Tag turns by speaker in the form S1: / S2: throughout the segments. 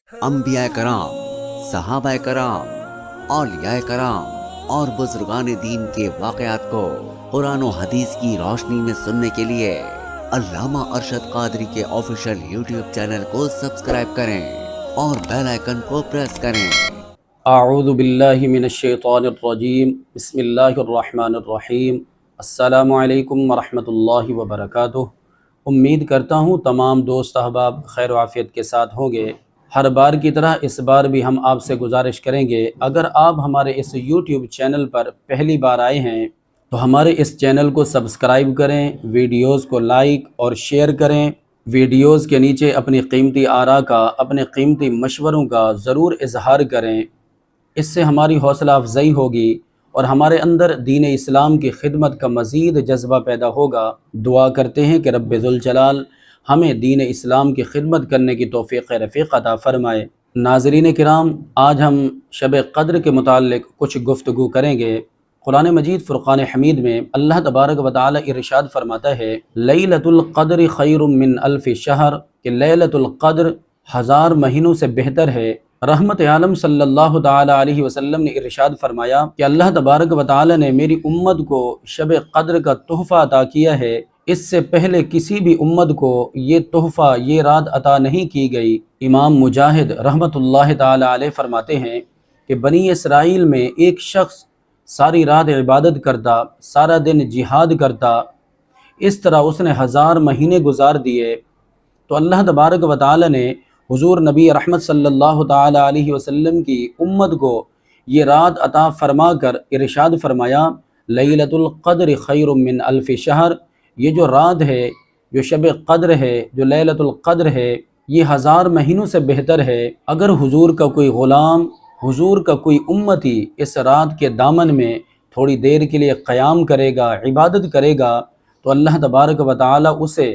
S1: انبیاء کرام، صحابہ کرام، اولیاء کرام اور بزرگان دین کے واقعات کو قرآن و حدیث کی روشنی میں سننے کے لیے علامہ ارشد قادری کے آفیشیل یوٹیوب چینل کو سبسکرائب کریں اور بیل آئیکن کو پریس کریں۔
S2: اعوذ باللہ من الشیطان الرجیم، بسم اللہ الرحمن الرحیم۔ السلام علیکم ورحمۃ اللہ وبرکاتہ۔ امید کرتا ہوں تمام دوست احباب خیر و عافیت کے ساتھ ہوں گے۔ ہر بار کی طرح اس بار بھی ہم آپ سے گزارش کریں گے، اگر آپ ہمارے اس یوٹیوب چینل پر پہلی بار آئے ہیں تو ہمارے اس چینل کو سبسکرائب کریں، ویڈیوز کو لائک اور شیئر کریں، ویڈیوز کے نیچے اپنی قیمتی آراء کا، اپنے قیمتی مشوروں کا ضرور اظہار کریں۔ اس سے ہماری حوصلہ افزائی ہوگی اور ہمارے اندر دین اسلام کی خدمت کا مزید جذبہ پیدا ہوگا۔ دعا کرتے ہیں کہ رب ذوالجلال ہمیں دین اسلام کی خدمت کرنے کی توفیق رفیق عطا فرمائے۔ ناظرین کرام، آج ہم شب قدر کے متعلق کچھ گفتگو کریں گے۔ قرآن مجید فرقان حمید میں اللہ تبارک و تعالی ارشاد فرماتا ہے، لیلۃ القدر خیر من الف شہر، کہ لیلۃ القدر 1000 مہینوں سے بہتر ہے۔ رحمت عالم صلی اللہ تعالی علیہ وسلم نے ارشاد فرمایا کہ اللہ تبارک و تعالی نے میری امت کو شب قدر کا تحفہ عطا کیا ہے، اس سے پہلے کسی بھی امت کو یہ تحفہ، یہ رات عطا نہیں کی گئی۔ امام مجاہد رحمت اللہ تعالی علیہ فرماتے ہیں کہ بنی اسرائیل میں ایک شخص ساری رات عبادت کرتا، سارا دن جہاد کرتا، اس طرح اس نے 1000 مہینے گزار دیے، تو اللہ تبارک و تعالی نے حضور نبی رحمت صلی اللہ تعالی علیہ وسلم کی امت کو یہ رات عطا فرما کر ارشاد فرمایا، لیلۃ القدر خیر من الف شہر، یہ جو رات ہے، جو شب قدر ہے، جو لیلۃ القدر ہے، یہ 1000 مہینوں سے بہتر ہے۔ اگر حضور کا کوئی غلام، حضور کا کوئی امتی اس رات کے دامن میں تھوڑی دیر کے لیے قیام کرے گا، عبادت کرے گا، تو اللہ تبارک و تعالی اسے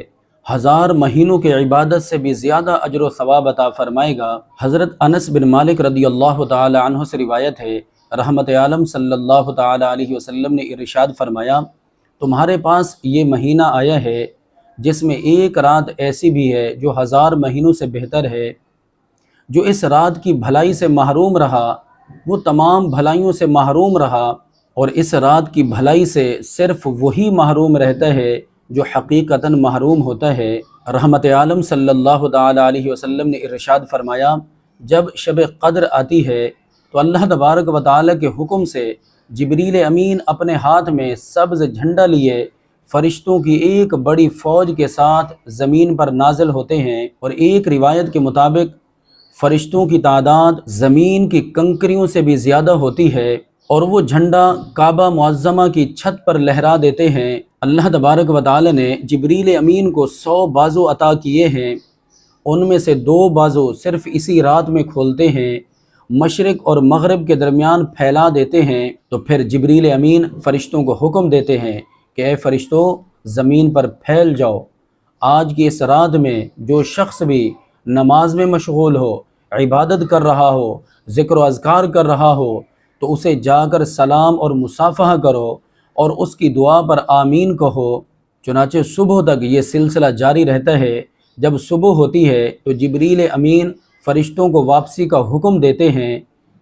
S2: 1000 مہینوں کے عبادت سے بھی زیادہ اجر و ثواب عطا فرمائے گا۔ حضرت انس بن مالک رضی اللہ تعالی عنہ سے روایت ہے، رحمت عالم صلی اللہ تعالی علیہ وسلم نے ارشاد فرمایا، تمہارے پاس یہ مہینہ آیا ہے جس میں ایک رات ایسی بھی ہے جو 1000 مہینوں سے بہتر ہے۔ جو اس رات کی بھلائی سے محروم رہا وہ تمام بھلائیوں سے محروم رہا، اور اس رات کی بھلائی سے صرف وہی محروم رہتا ہے جو حقیقتاً محروم ہوتا ہے۔ رحمت عالم صلی اللہ تعالی علیہ وسلم نے ارشاد فرمایا، جب شب قدر آتی ہے تو اللہ تبارک و تعالی کے حکم سے جبریل امین اپنے ہاتھ میں سبز جھنڈا لیے فرشتوں کی ایک بڑی فوج کے ساتھ زمین پر نازل ہوتے ہیں، اور ایک روایت کے مطابق فرشتوں کی تعداد زمین کی کنکریوں سے بھی زیادہ ہوتی ہے، اور وہ جھنڈا کعبہ معظمہ کی چھت پر لہرا دیتے ہیں۔ اللہ تبارک و تعالی نے جبریل امین کو 100 بازو عطا کیے ہیں، ان میں سے 2 بازو صرف اسی رات میں کھولتے ہیں، مشرق اور مغرب کے درمیان پھیلا دیتے ہیں، تو پھر جبریل امین فرشتوں کو حکم دیتے ہیں کہ اے فرشتوں، زمین پر پھیل جاؤ۔ آج کی اس رات میں جو شخص بھی نماز میں مشغول ہو، عبادت کر رہا ہو، ذکر و اذکار کر رہا ہو، تو اسے جا کر سلام اور مصافحہ کرو اور اس کی دعا پر آمین کہو۔ چنانچہ صبح تک یہ سلسلہ جاری رہتا ہے۔ جب صبح ہوتی ہے تو جبریل امین فرشتوں کو واپسی کا حکم دیتے ہیں،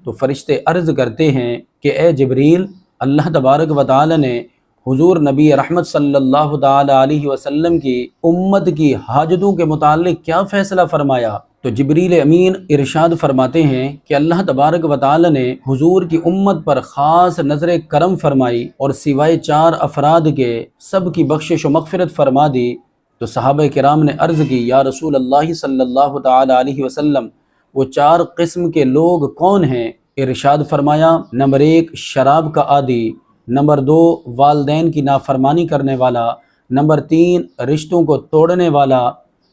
S2: تو فرشتے عرض کرتے ہیں کہ اے جبریل، اللہ تبارک و تعالی نے حضور نبی رحمت صلی اللہ تعالی علیہ وسلم کی امت کی حاجتوں کے متعلق کیا فیصلہ فرمایا؟ تو جبریل امین ارشاد فرماتے ہیں کہ اللہ تبارک و تعالی نے حضور کی امت پر خاص نظر کرم فرمائی اور سوائے 4 افراد کے سب کی بخشش و مغفرت فرما دی۔ تو صحابہ کرام نے عرض کی، یا رسول اللہ صلی اللہ تعالی علیہ وسلم، وہ 4 قسم کے لوگ کون ہیں؟ ارشاد فرمایا، نمبر 1 شراب کا عادی، نمبر 2 والدین کی نافرمانی کرنے والا، نمبر 3 رشتوں کو توڑنے والا،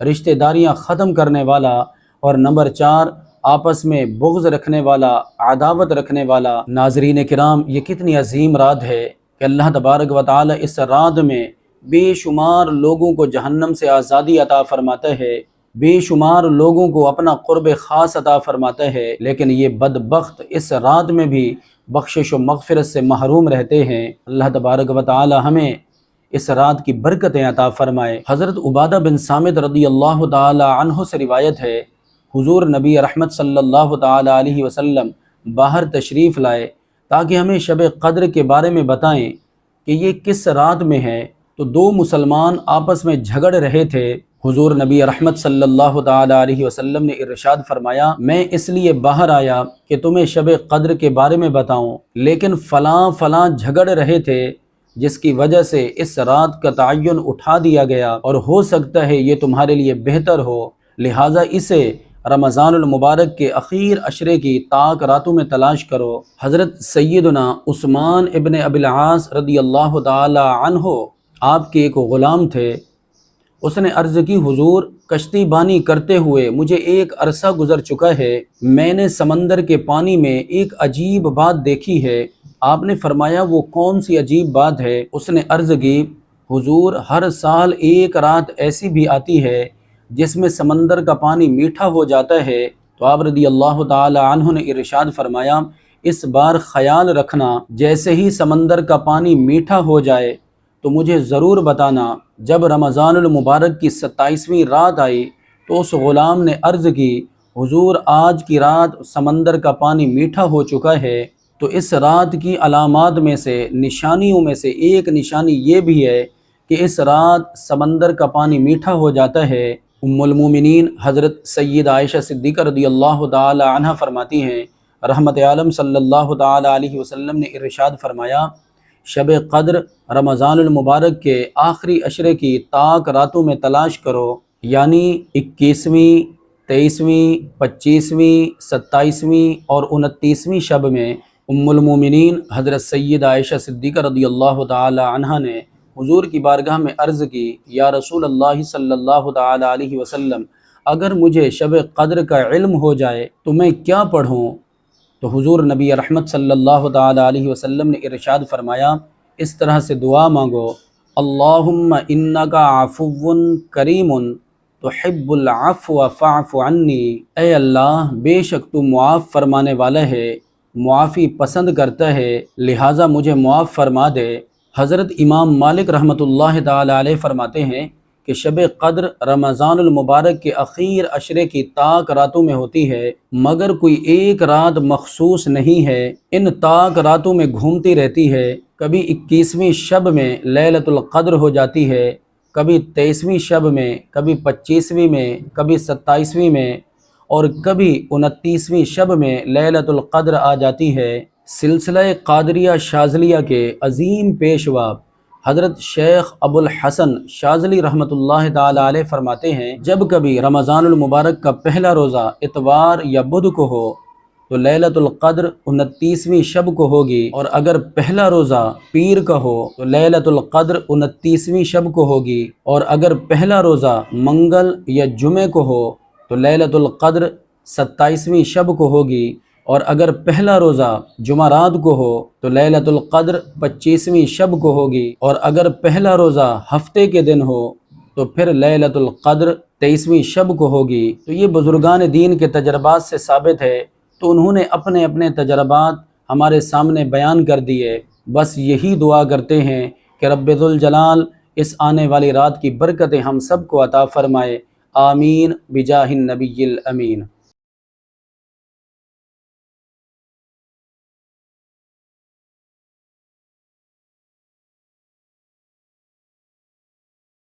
S2: رشتہ داریاں ختم کرنے والا، اور نمبر 4 آپس میں بغض رکھنے والا، عداوت رکھنے والا۔ ناظرین کرام، یہ کتنی عظیم رات ہے کہ اللہ تبارک و تعالی اس رات میں بے شمار لوگوں کو جہنم سے آزادی عطا فرماتا ہے، بے شمار لوگوں کو اپنا قرب خاص عطا فرماتا ہے، لیکن یہ بدبخت اس رات میں بھی بخشش و مغفرت سے محروم رہتے ہیں۔ اللہ تبارک و تعالی ہمیں اس رات کی برکتیں عطا فرمائے۔ حضرت عبادہ بن صامت رضی اللہ تعالی عنہ سے روایت ہے، حضور نبی رحمت صلی اللہ تعالی علیہ وسلم باہر تشریف لائے تاکہ ہمیں شب قدر کے بارے میں بتائیں کہ یہ کس رات میں ہے، تو دو مسلمان آپس میں جھگڑ رہے تھے۔ حضور نبی رحمت صلی اللہ تعالی علیہ وسلم نے ارشاد فرمایا، میں اس لیے باہر آیا کہ تمہیں شب قدر کے بارے میں بتاؤں، لیکن فلاں فلاں جھگڑ رہے تھے جس کی وجہ سے اس رات کا تعین اٹھا دیا گیا، اور ہو سکتا ہے یہ تمہارے لیے بہتر ہو، لہٰذا اسے رمضان المبارک کے اخیر عشرے کی طاق راتوں میں تلاش کرو۔ حضرت سیدنا عثمان ابن ابی العاص رضی اللہ تعالی عنہ آپ کے ایک غلام تھے۔ اس نے عرض کی، حضور کشتی بانی کرتے ہوئے مجھے ایک عرصہ گزر چکا ہے، میں نے سمندر کے پانی میں ایک عجیب بات دیکھی ہے۔ آپ نے فرمایا، وہ کون سی عجیب بات ہے؟ اس نے عرض کی، حضور ہر سال ایک رات ایسی بھی آتی ہے جس میں سمندر کا پانی میٹھا ہو جاتا ہے۔ تو آپ رضی اللہ تعالی عنہ نے ارشاد فرمایا، اس بار خیال رکھنا، جیسے ہی سمندر کا پانی میٹھا ہو جائے تو مجھے ضرور بتانا۔ جب رمضان المبارک کی 27ویں رات آئی تو اس غلام نے عرض کی، حضور آج کی رات سمندر کا پانی میٹھا ہو چکا ہے۔ تو اس رات کی علامات میں سے، نشانیوں میں سے ایک نشانی یہ بھی ہے کہ اس رات سمندر کا پانی میٹھا ہو جاتا ہے۔ ام المومنین حضرت سید عائشہ صدیقہ رضی اللہ تعالی عنہ فرماتی ہیں، رحمت عالم صلی اللہ تعالی علیہ وسلم نے ارشاد فرمایا، شب قدر رمضان المبارک کے آخری عشرے کی طاق راتوں میں تلاش کرو، یعنی 21ویں، 23ویں، 25ویں، 27ویں اور 29ویں شب میں۔ ام المومنین حضرت سید عائشہ صدیقہ رضی اللہ تعالی عنہ نے حضور کی بارگاہ میں عرض کی، یا رسول اللہ صلی اللہ تعالی علیہ وسلم، اگر مجھے شب قدر کا علم ہو جائے تو میں کیا پڑھوں؟ تو حضور نبی رحمت صلی اللہ تعالی علیہ وسلم نے ارشاد فرمایا، اس طرح سے دعا مانگو، اللہم انک عفو کریم تحب العفو فاعف عنی، اے اللہ بے شک تو معاف فرمانے والا ہے، معافی پسند کرتا ہے، لہٰذا مجھے معاف فرما دے۔ حضرت امام مالک رحمۃ اللہ تعالی علیہ فرماتے ہیں کہ شب قدر رمضان المبارک کے اخیر عشرے کی طاق راتوں میں ہوتی ہے، مگر کوئی ایک رات مخصوص نہیں ہے، ان طاق راتوں میں گھومتی رہتی ہے۔ کبھی 21ویں شب میں لیلۃ القدر ہو جاتی ہے، کبھی 23ویں شب میں، کبھی 25ویں میں، کبھی 27ویں میں، اور کبھی 29ویں شب میں لیلۃ القدر آ جاتی ہے۔ سلسلہ قادریہ شاذلیہ کے عظیم پیشوا حضرت شیخ ابو الحسن شاذلی رحمۃ اللہ تعالی علیہ فرماتے ہیں، جب کبھی رمضان المبارک کا پہلا روزہ اتوار یا بدھ کو ہو تو لیلۃ القدر 29ویں شب کو ہوگی، اور اگر پہلا روزہ پیر کا ہو تو لیلۃ القدر 29ویں شب کو ہوگی، اور اگر پہلا روزہ منگل یا جمعے کو ہو تو لیلۃ القدر 27ویں شب کو ہوگی، اور اگر پہلا روزہ جمعرات کو ہو تو لیلۃ القدر 25ویں شب کو ہوگی، اور اگر پہلا روزہ ہفتے کے دن ہو تو پھر لیلۃ القدر 23ویں شب کو ہوگی۔ تو یہ بزرگان دین کے تجربات سے ثابت ہے، تو انہوں نے اپنے اپنے تجربات ہمارے سامنے بیان کر دیے۔ بس یہی دعا کرتے ہیں کہ رب ذوالجلال اس آنے والی رات کی برکتیں ہم سب کو عطا فرمائے، آمین بجاہ النبی الامین۔